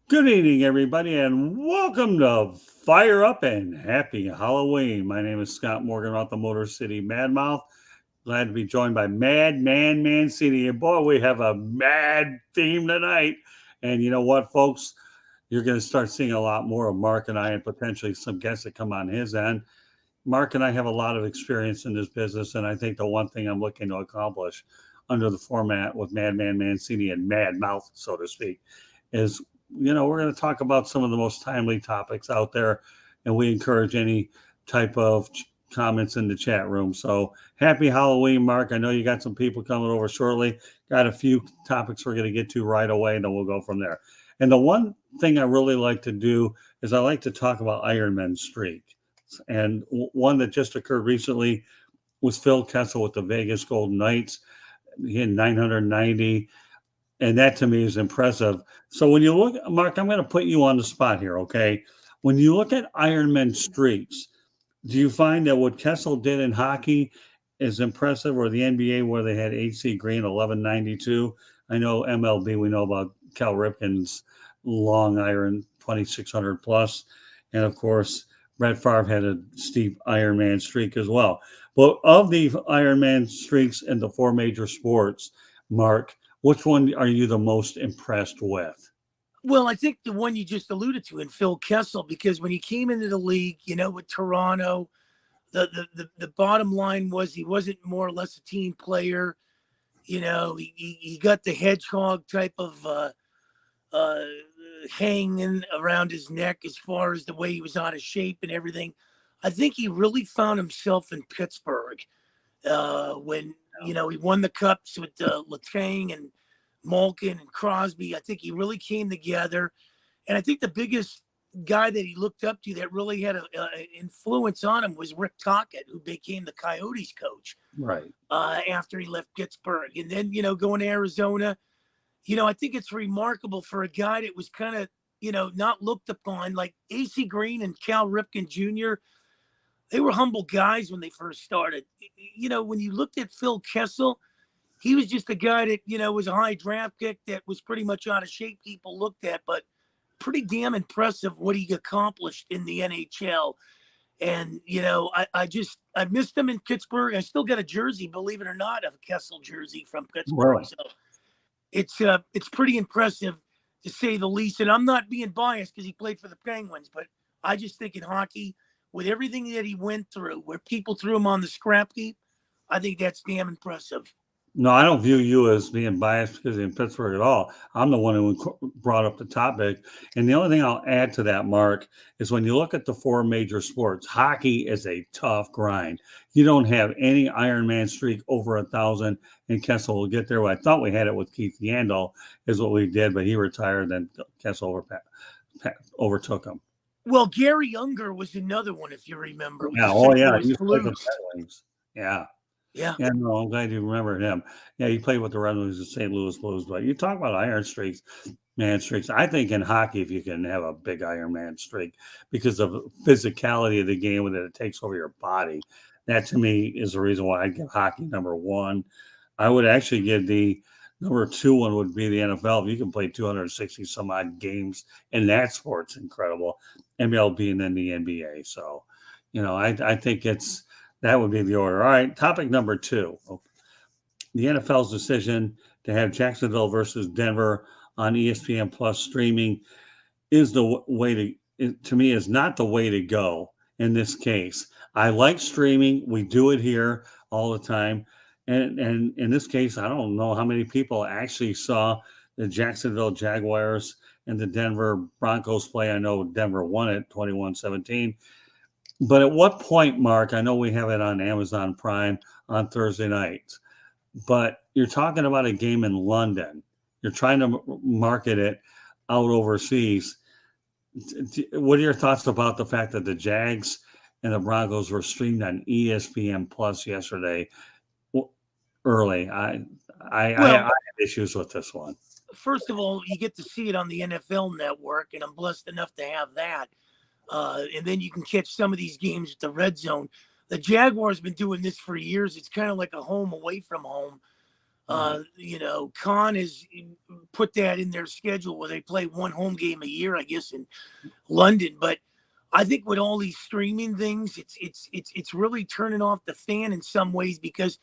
Good evening, everybody, and welcome to Fire Up and Happy Halloween. My name is Scott Morgan off the Motor City Madmouth. Glad to be joined by Madman Mancini. And boy, we have a mad theme tonight. And you know what, folks? You're going to start seeing a lot more of Mark and I, and potentially some guests that come on his end. Mark and I have a lot of experience in this business, and I think the one thing I'm looking to accomplish under the format with Madman Mancini and Mad Mouth, so to speak, is we're going to talk about some of the most timely topics out there, and we encourage any type of comments in the chat room. So happy Halloween, Mark. I know you got some people coming over shortly. Got a few topics we're going to get to right away, and then we'll go from there. And the one thing I really like to do is I like to talk about Ironman streak. And one that just occurred recently was Phil Kessel with the Vegas Golden Knights. He had 990, and that to me is impressive. So when you look, Mark, I'm going to put you on the spot here, okay? When you look at Ironman streaks, do you find that what Kessel did in hockey is impressive, or the NBA where they had HC Green 1192? I know MLB, we know about Cal Ripken's long iron 2600 plus, and of course Brett Favre had a steep Ironman streak as well. But of the Ironman streaks in the four major sports, Mark, which one are you the most impressed with? Well, I think the one you just alluded to in Phil Kessel, because when he came into the league, with Toronto, the bottom line was he wasn't more or less a team player. He got the hedgehog type of uh, hanging around his neck as far as the way he was out of shape and everything. I think he really found himself in Pittsburgh when he won the cups with Letang and Malkin and Crosby. I think he really came together, and I think the biggest guy that he looked up to that really had an influence on him was Rick Tocchet, who became the Coyotes coach Right. after he left Pittsburgh, and then going to Arizona. I think it's remarkable for a guy that was kind of not looked upon like AC Green and Cal Ripken Jr. They were humble guys when they first started. When you looked at Phil Kessel, he was just a guy that, was a high draft pick that was pretty much out of shape, people looked at, but pretty damn impressive what he accomplished in the NHL. And, I missed him in Pittsburgh. I still got a jersey, believe it or not, of a Kessel jersey from Pittsburgh. Really? So it's pretty impressive to say the least. And I'm not being biased because he played for the Penguins, but I just think in hockey, with everything that he went through, where people threw him on the scrap heap, I think that's damn impressive. No, I don't view you as being biased because in Pittsburgh at all. I'm the one who brought up the topic. And the only thing I'll add to that, Mark, is when you look at the four major sports, hockey is a tough grind. You don't have any Ironman streak over 1,000, and Kessel will get there. I thought we had it with Keith Yandel, is what we did, but he retired, then Kessel overtook him. Well, Gary Unger was another one, if you remember, with Yeah, the oh St. yeah, he Louis used to play for the Blues. Red Wings. Yeah. Yeah. Yeah, no, I'm glad you remember him. Yeah, he played with the Red Wings and St. Louis Blues. But you talk about iron streaks, man streaks. I think in hockey, if you can have a big Iron Man streak because of the physicality of the game that it takes over your body, that to me is the reason why I'd give hockey number one. I would actually give the number two one would be the NFL. If you can play 260 some odd games in that sport's incredible. MLB and then the NBA. So, I think that would be the order. All right, topic number two. The NFL's decision to have Jacksonville versus Denver on ESPN Plus streaming is the way to me, is not the way to go in this case. I like streaming. We do it here all the time. And in this case, I don't know how many people actually saw the Jacksonville Jaguars and the Denver Broncos play. I know Denver won it 21-17. But at what point, Mark, I know we have it on Amazon Prime on Thursday nights, but you're talking about a game in London. You're trying to market it out overseas. What are your thoughts about the fact that the Jags and the Broncos were streamed on ESPN Plus yesterday early? I Well, have issues with this one. first of all, you get to see it on the NFL network, and I'm blessed enough to have that. And then you can catch some of these games with the red zone. The Jaguars been doing this for years. It's kind of like a home away from home. Right. Khan has put that in their schedule where they play one home game a year, I guess, in London. But I think with all these streaming things, it's really turning off the fan in some ways because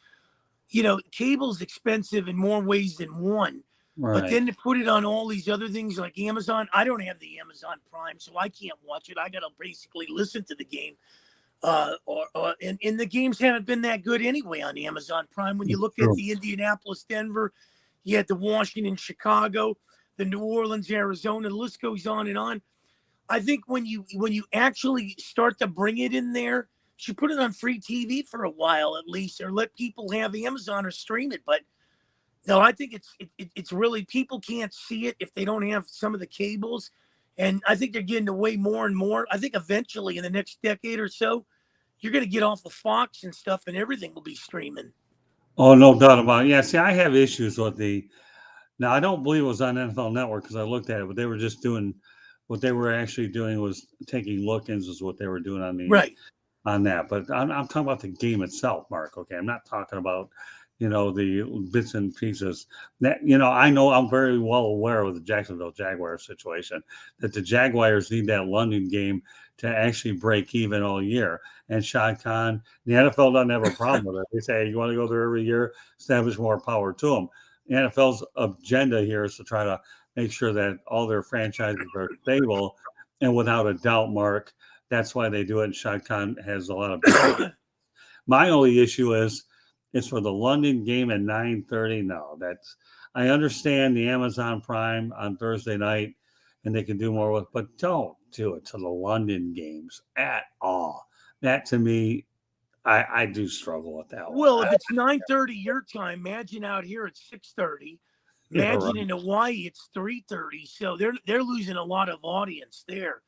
cable's expensive in more ways than one. But Right. then to put it on all these other things like Amazon, I don't have the Amazon Prime, so I can't watch it. I got to basically listen to the game. And the games haven't been that good anyway on Amazon Prime. When you It's look at true. the Indianapolis, Denver, you had the Washington, Chicago, the New Orleans, Arizona. The list goes on and on. I think when you actually start to bring it in there, you should put it on free TV for a while at least, or let people have Amazon or stream it. But no, I think it's really people can't see it if they don't have some of the cables, and I think they're getting away more and more. I think eventually in the next decade or so, you're going to get off of Fox and stuff, and everything will be streaming. Oh, no doubt about it. Yeah, see, I have issues with the now, I don't believe it was on NFL Network because I looked at it, but they were just doing what they were actually doing was taking look-ins is what they were doing Right. on that. But I'm talking about the game itself, Mark. Okay, I'm not talking about the bits and pieces. That I know I'm very well aware of the Jacksonville Jaguars situation. That the Jaguars need that London game to actually break even all year. And Shad Khan, the NFL doesn't have a problem with it. They say, hey, you want to go there every year, establish more power to them. The NFL's agenda here is to try to make sure that all their franchises are stable. And without a doubt, Mark, that's why they do it. And Shad Khan has a lot of big. My only issue is it's for the London game at 9:30. No, I understand the Amazon Prime on Thursday night, and they can do more with, but don't do it to the London games at all. That to me, I do struggle with that one. Well, if it's 9:30 your time, imagine out here it's 6:30. Yeah, Imagine right. in Hawaii it's 3:30. So they're losing a lot of audience there.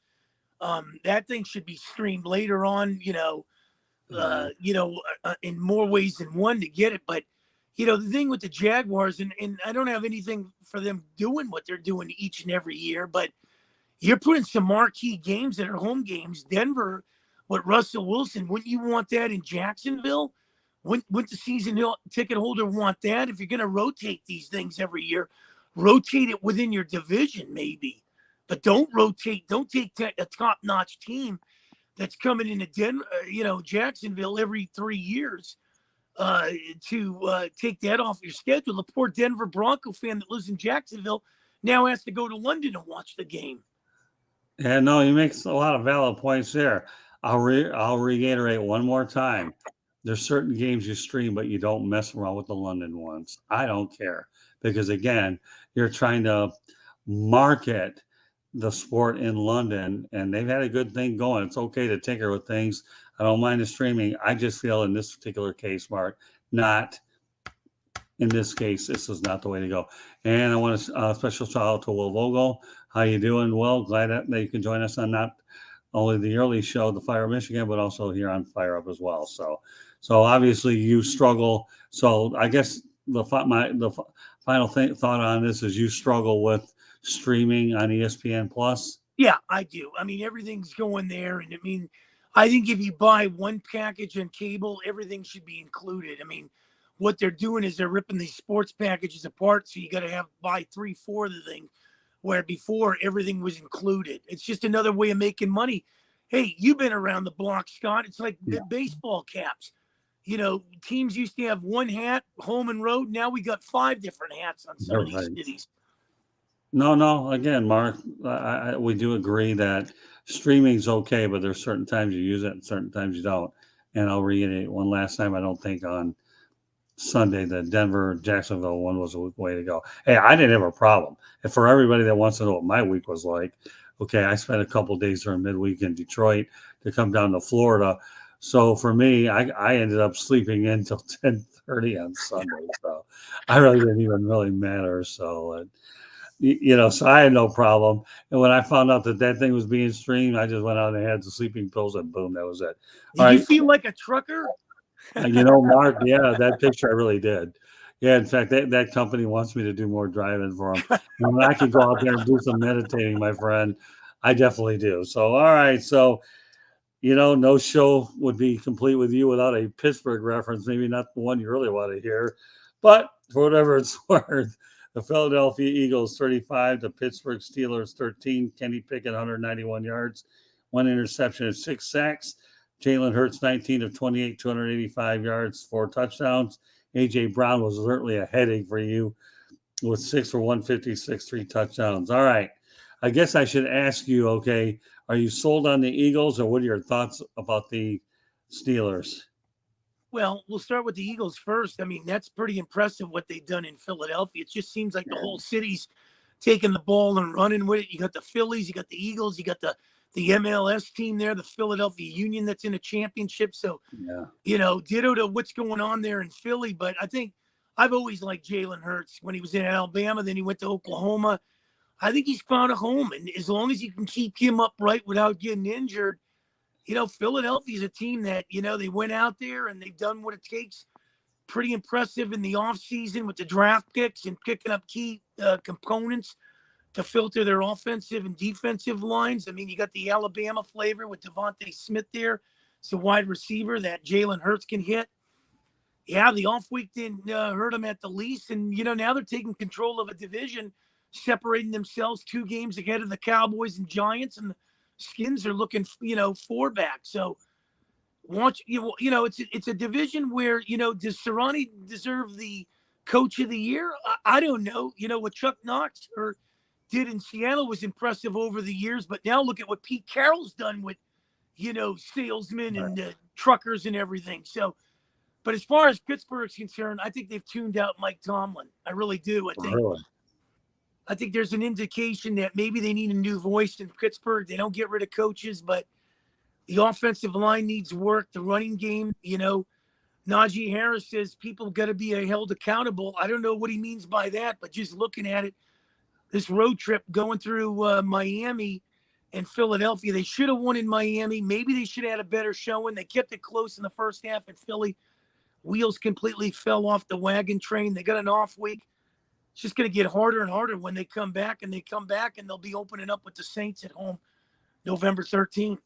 That thing should be streamed later on. Yeah. In more ways than one to get it. But the thing with the Jaguars, and I don't have anything for them doing what they're doing each and every year, but you're putting some marquee games that are home games. Denver with Russell Wilson, wouldn't you want that in Jacksonville? Wouldn't the season ticket holder want that? If you're going to rotate these things every year, rotate it within your division maybe, but don't take a top-notch team that's coming into Jacksonville every 3 years to take that off your schedule. The poor Denver Bronco fan that lives in Jacksonville now has to go to London and watch the game. Yeah, no, he makes a lot of valid points there. I'll reiterate one more time. There's certain games you stream, but you don't mess around with the London ones. I don't care because again, you're trying to market the sport in London, and they've had a good thing going. It's okay to tinker with things. I don't mind the streaming. I just feel in this particular case, Mark, not in this case, this is not the way to go. And I want a special shout out to Will Vogel. How you doing, Will? Glad that you can join us on not only the early show, the Fire of Michigan, but also here on Fire Up as well. So obviously you struggle. So I guess the final thought on this is you struggle with streaming on ESPN Plus. Yeah, I do. I mean, everything's going there, and I think if you buy one package on cable, everything should be included. I mean, what they're doing is they're ripping these sports packages apart, so you got to buy 3-4 of the thing, where before everything was included. It's just another way of making money. Hey, you've been around the block, Scott. It's like the baseball caps. Teams used to have one hat, home and road. Now we got 5 different hats on some of these cities. No. Again, Mark, we do agree that streaming's okay, but there's certain times you use it and certain times you don't. And I'll reiterate one last time. I don't think on Sunday the Denver Jacksonville one was a way to go. Hey, I didn't have a problem. And for everybody that wants to know what my week was like, okay, I spent a couple days during midweek in Detroit to come down to Florida. So for me, I ended up sleeping in until 10:30 on Sunday. So I really didn't even really matter. So so I had no problem. And when I found out that thing was being streamed, I just went out and had the sleeping pills, and boom, that was it. Did you feel like a trucker? Mark, yeah, that picture I really did. Yeah, in fact, that company wants me to do more driving for them. And when I can go out there and do some meditating, my friend, I definitely do. So, all right. So, no show would be complete with you without a Pittsburgh reference. Maybe not the one you really want to hear. But For whatever it's worth, the Philadelphia Eagles 35, the Pittsburgh Steelers 13. Kenny Pickett 191 yards, one interception and 6 sacks. Jalen Hurts 19 of 28, 285 yards, 4 touchdowns. A.J. Brown was certainly a headache for you with 6 for 156, 3 touchdowns. All right. I guess I should ask you, okay, are you sold on the Eagles, or what are your thoughts about the Steelers? Well, we'll start with the Eagles first. I mean, that's pretty impressive what they've done in Philadelphia. It just seems like the whole city's taking the ball and running with it. You got the Phillies, you got the Eagles, you got the MLS team there, the Philadelphia Union that's in a championship. So, ditto to what's going on there in Philly. But I think I've always liked Jalen Hurts when he was in Alabama. Then he went to Oklahoma. I think he's found a home. And as long as you can keep him upright without getting injured, Philadelphia's a team that, they went out there and they've done what it takes. Pretty impressive in the offseason with the draft picks and picking up key components to filter their offensive and defensive lines. I mean, you got the Alabama flavor with Devontae Smith there. It's a wide receiver that Jalen Hurts can hit. Yeah, the off week didn't hurt them at the least. And, now they're taking control of a division, separating themselves 2 games ahead of the Cowboys and Giants. And the Skins are looking, 4 back. So, it's a division where, does Sirianni deserve the coach of the year? I don't know. What Chuck Knox did in Seattle was impressive over the years, but now look at what Pete Carroll's done with, salesmen and truckers and everything. So, but as far as Pittsburgh's concerned, I think they've tuned out Mike Tomlin. I really do. I think there's an indication that maybe they need a new voice in Pittsburgh. They don't get rid of coaches, but the offensive line needs work. The running game, Najee Harris says people got to be held accountable. I don't know what he means by that, but just looking at it, this road trip going through Miami and Philadelphia, they should have won in Miami. Maybe they should have had a better showing. They kept it close in the first half in Philly. Wheels completely fell off the wagon train. They got an off week. It's just going to get harder and harder when they come back, and they'll be opening up with the Saints at home November 13th.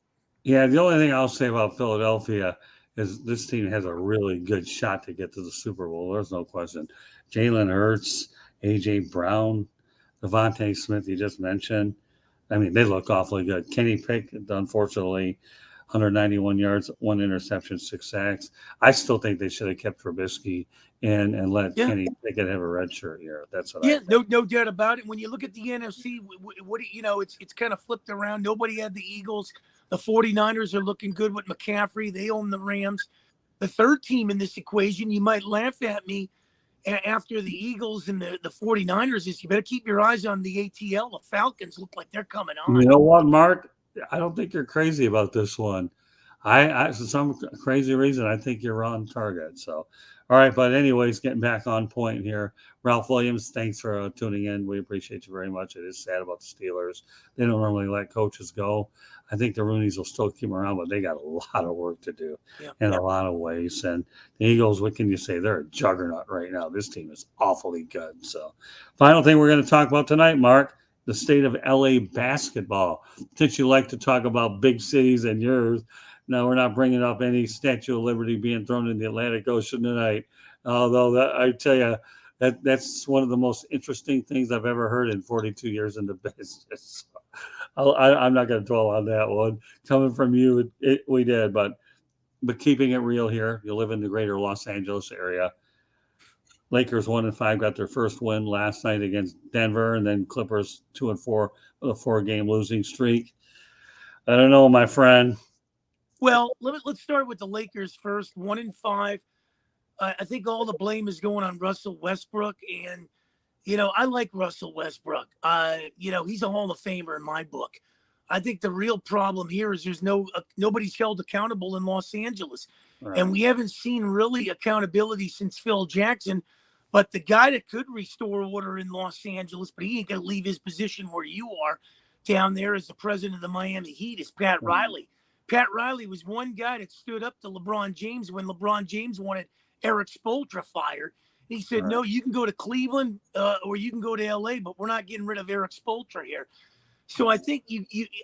Yeah, the only thing I'll say about Philadelphia is this team has a really good shot to get to the Super Bowl. There's no question. Jalen Hurts, A.J. Brown, Devontae Smith, you just mentioned. I mean, they look awfully good. Kenny Pickett, unfortunately, 191 yards, 1 interception, 6 sacks. I still think they should have kept Trubisky and let Kenny Pickett have a red shirt here. That's what I think. No doubt about it. When you look at the NFC, it's kind of flipped around. Nobody had the Eagles. The 49ers are looking good with McCaffrey. They own the Rams. The third team in this equation, you might laugh at me after the Eagles and the 49ers, is you better keep your eyes on the ATL. The Falcons look like they're coming on. You know what, Mark? I don't think you're crazy about this one. I for some crazy reason, I think you're on target. So, all right. But anyways, getting back on point here. Ralph Williams, thanks for tuning in. We appreciate you very much. It is sad about the Steelers. They don't normally let coaches go. I think the Roonies will still keep them around, but they got a lot of work to do in a lot of ways. And the Eagles, what can you say? They're a juggernaut right now. This team is awfully good. So, final thing we're going to talk about tonight, Mark, the state of LA basketball. Since you like to talk about big cities and yours, no, we're not bringing up any Statue of Liberty being thrown in the Atlantic Ocean tonight. Although I tell you, that's one of the most interesting things I've ever heard in 42 years in the business. I'm not going to dwell on that one. Coming from you, we did, but keeping it real here. You live in the greater Los Angeles area. Lakers 1-5 got their first win last night against Denver, and then Clippers 2-4 with a 4-game losing streak. I don't know, my friend. Well, let's start with the Lakers first. 1-5. I think all the blame is going on Russell Westbrook, and I like Russell Westbrook. He's a Hall of Famer in my book. I think the real problem here is there's nobody's held accountable in Los Angeles, and we haven't seen really accountability since Phil Jackson. But the guy that could restore order in Los Angeles, but he ain't going to leave his position where you are down there as the president of the Miami Heat, is Pat Riley. Pat Riley was one guy that stood up to LeBron James when LeBron James wanted Eric Spoelstra fired. He said, no, you can go to Cleveland or you can go to L.A., but we're not getting rid of Eric Spoelstra here. So I think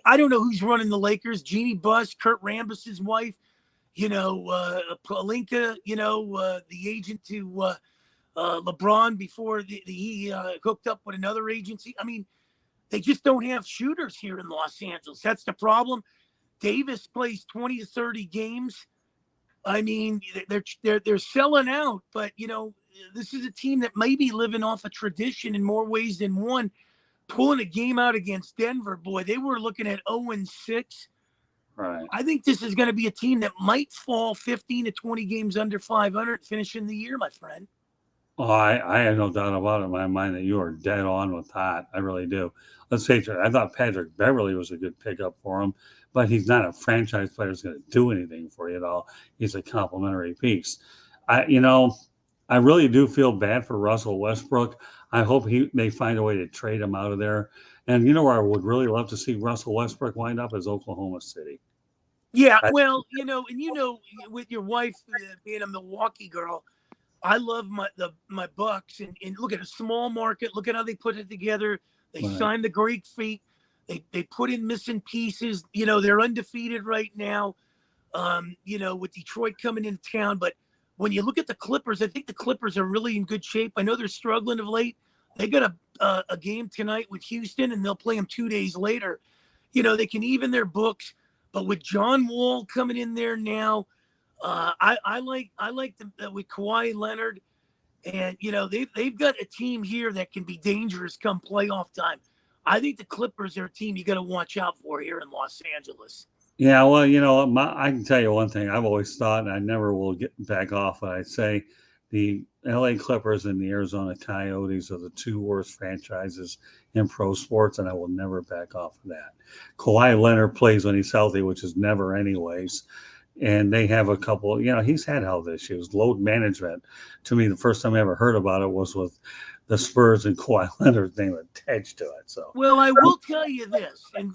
I don't know who's running the Lakers. Jeannie Buss, Kurt Rambis's wife, Pelinka, the agent to LeBron before he hooked up with another agency. I mean, they just don't have shooters here in Los Angeles. That's the problem. Davis plays 20 to 30 games. I mean, they're selling out, but this is a team that may be living off a tradition in more ways than one. Pulling a game out against Denver, boy, they were looking at 0-6. Right. I think this is going to be a team that might fall 15 to 20 games under 500 finishing the year, my friend. Oh, I have no doubt about it in my mind that you are dead on with that. I really do. Let's face it, I thought Patrick Beverly was a good pickup for him, but he's not a franchise player who's going to do anything for you at all. He's a complimentary piece. I really do feel bad for Russell Westbrook. I hope they find a way to trade him out of there. And you know where I would really love to see Russell Westbrook wind up is Oklahoma City. Yeah, well, with your wife being a Milwaukee girl, I love my Bucks, and look at a small market. Look at how they put it together. They signed the Greek Freak. They put in missing pieces. They're undefeated right now. With Detroit coming into town, but when you look at the Clippers, I think the Clippers are really in good shape. I know they're struggling of late. They got a game tonight with Houston, and they'll play them 2 days later. They can even their books, but with John Wall coming in there now, I like them with Kawhi Leonard, and they've got a team here that can be dangerous come playoff time. I think the Clippers are a team you got to watch out for here in Los Angeles. Yeah, well, I can tell you one thing. I've always thought, and I never will get back off it. I say the LA Clippers and the Arizona Coyotes are the two worst franchises in pro sports, and I will never back off of that. Kawhi Leonard plays when he's healthy, which is never anyways. And they have a couple, he's had health issues, load management. To me, the first time I ever heard about it was with the Spurs and Kawhi Leonard's name attached to it. So, well, I will tell you this, and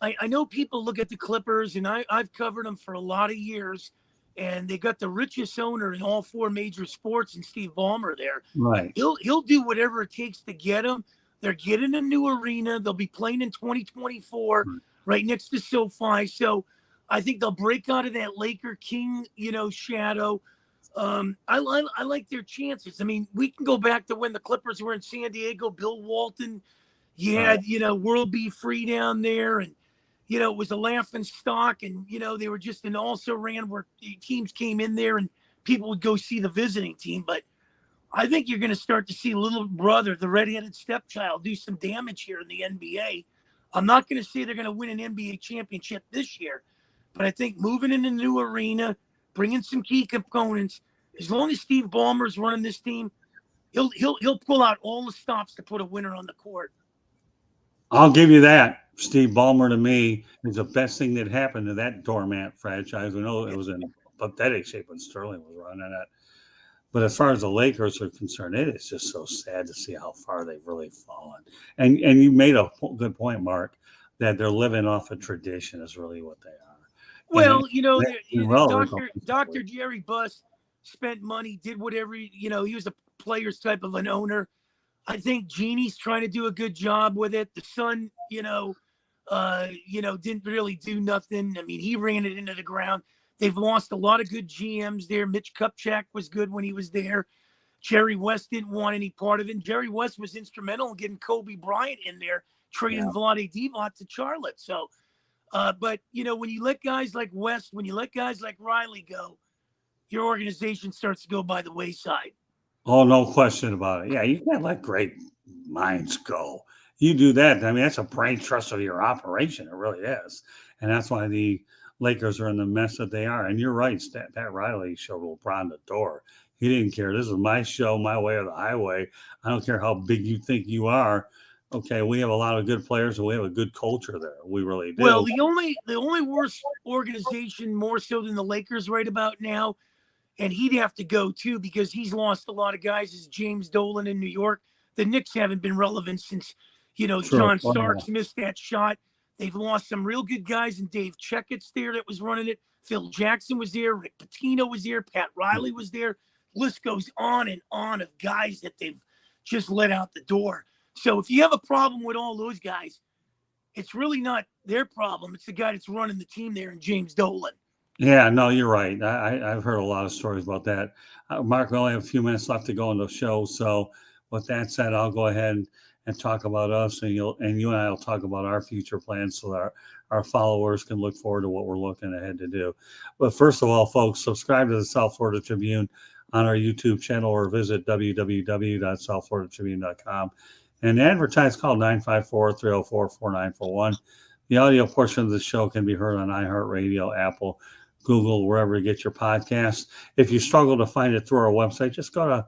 I know people look at the Clippers, and I've covered them for a lot of years, and they got the richest owner in all four major sports, and Steve Ballmer there. Right. He'll do whatever it takes to get them. They're getting a new arena. They'll be playing in 2024 right next to SoFi. So I think they'll break out of that Laker King, shadow. I like their chances. I mean, we can go back to when the Clippers were in San Diego. Bill Walton, you had World B. Free down there, and it was a laughing stock, and they were just an also ran where teams came in there and people would go see the visiting team. But I think you're going to start to see little brother, the redheaded stepchild, do some damage here in the NBA. I'm not going to say they're going to win an NBA championship this year, but I think moving in a new arena, bringing some key components, as long as Steve Ballmer's running this team, he'll pull out all the stops to put a winner on the court. I'll give you that. Steve Ballmer, to me, is the best thing that happened to that doormat franchise. We know it was in pathetic shape when Sterling was running it. But as far as the Lakers are concerned, it is just so sad to see how far they've really fallen. And you made a good point, Mark, that they're living off a tradition is really what they are. Well, Dr. Jerry Buss spent money, did whatever, he was a player's type of an owner. I think Genie's trying to do a good job with it. The son, didn't really do nothing. I mean, he ran it into the ground. They've lost a lot of good GMs there. Mitch Kupchak was good when he was there. Jerry West didn't want any part of it. And Jerry West was instrumental in getting Kobe Bryant in there, trading Vlade Divac to Charlotte. So, but when you let guys like West, when you let guys like Riley go, your organization starts to go by the wayside. Oh, no question about it. Yeah, you can't let great minds go. You do that, I mean, that's a brain trust of your operation. It really is. And that's why the Lakers are in the mess that they are. And you're right, Pat Riley showed LeBron the door. He didn't care. This is my show, my way or the highway. I don't care how big you think you are. Okay, we have a lot of good players and we have a good culture there. We really do. Well, the only worst organization more so than the Lakers right about now, and he'd have to go too because he's lost a lot of guys, is James Dolan in New York. The Knicks haven't been relevant since, John Starks missed that shot. They've lost some real good guys, and Dave Checkett's there that was running it. Phil Jackson was there. Rick Pitino was there. Pat Riley was there. List goes on and on of guys that they've just let out the door. So if you have a problem with all those guys, it's really not their problem. It's the guy that's running the team there, and James Dolan. Yeah, no, you're right. I've heard a lot of stories about that. Mark, we only have a few minutes left to go in the show. So, with that said, I'll go ahead and talk about us, and you and I will talk about our future plans so that our followers can look forward to what we're looking ahead to do. But first of all, folks, subscribe to the South Florida Tribune on our YouTube channel or visit www.southfloridatribune.com and advertise call 954-304-4941. The audio portion of the show can be heard on iHeartRadio, Apple, Google, wherever you get your podcasts. If you struggle to find it through our website, just go to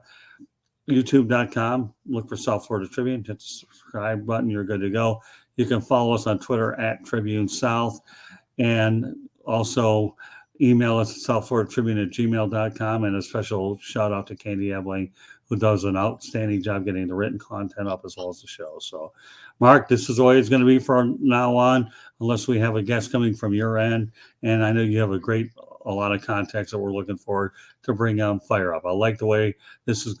youtube.com, look for South Florida Tribune, hit the subscribe button, you're good to go. You can follow us on Twitter at Tribune South, and also email us at southfloridatribune@gmail.com. And a special shout out to Candy Ebling, who does an outstanding job getting the written content up as well as the show. So, Mark, this is the way it's going to be from now on, unless we have a guest coming from your end. And I know you have a lot of contacts that we're looking forward to bring on Fire Up. I like the way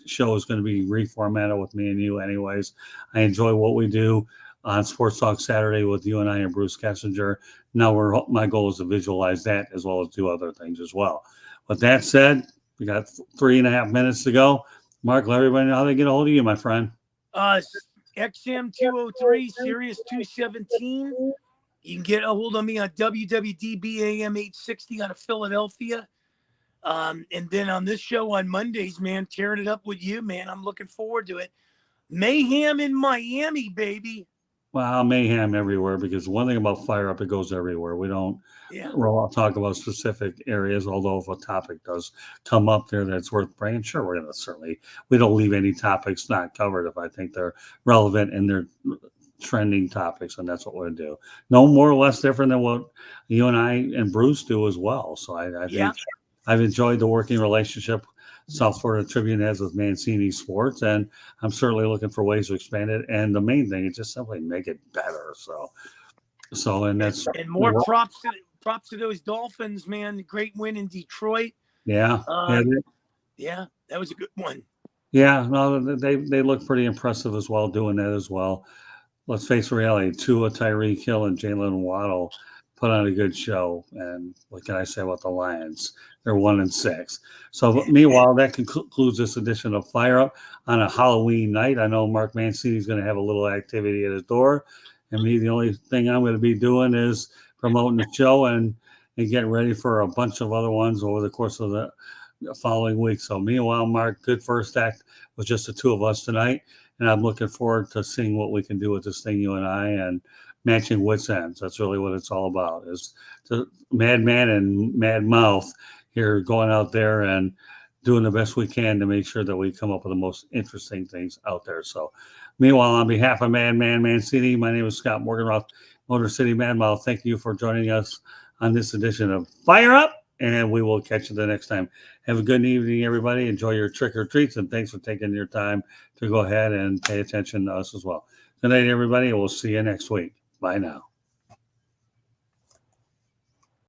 show is going to be reformatted with me and you anyways. I enjoy what we do on Sports Talk Saturday with you and I and Bruce Kessinger. Now my goal is to visualize that as well as do other things as well. With that said, we got 3.5 minutes to go. Mark, let everybody know how they get a hold of you, my friend. XM 203, Sirius 217. You can get a hold of me on WWDB AM 860 out of Philadelphia. And then on this show on Mondays, man, tearing it up with you, man. I'm looking forward to it. Mayhem in Miami, baby. Well, mayhem everywhere, because one thing about Fire Up, it goes everywhere. We don't talk about specific areas, although if a topic does come up there that's worth bringing, sure, we're going to we don't leave any topics not covered if I think they're relevant and they're trending topics, and that's what we'll do. No more or less different than what you and I and Bruce do as well. So I think I've enjoyed the working relationship South Florida Tribune has with Mancini Sports, and I'm certainly looking for ways to expand it. And the main thing is just simply make it better. And that's and more props to those Dolphins, man. Great win in Detroit. Yeah, that was a good one. Yeah, no, they look pretty impressive as well doing that as well. Let's face reality: Tua, Tyreek Hill, and Jalen Waddle put on a good show. And what can I say about the Lions? They're 1-6. So, meanwhile, that concludes this edition of Fire Up on a Halloween night. I know Mark Mancini is going to have a little activity at his door, and me, the only thing I'm going to be doing is promoting the show and getting ready for a bunch of other ones over the course of the following week. So, meanwhile, Mark, good first act with just the two of us tonight, and I'm looking forward to seeing what we can do with this thing, you and I, and matching wits ends. That's really what it's all about, is the madman and mad mouth here going out there and doing the best we can to make sure that we come up with the most interesting things out there. So, meanwhile, on behalf of Madman Mancini, my name is Scott Morganroth, Motor City Madmouth. Thank you for joining us on this edition of Fire Up, and we will catch you the next time. Have a good evening, everybody. Enjoy your trick or treats, and thanks for taking your time to go ahead and pay attention to us as well. Good night, everybody. We'll see you next week. Bye now.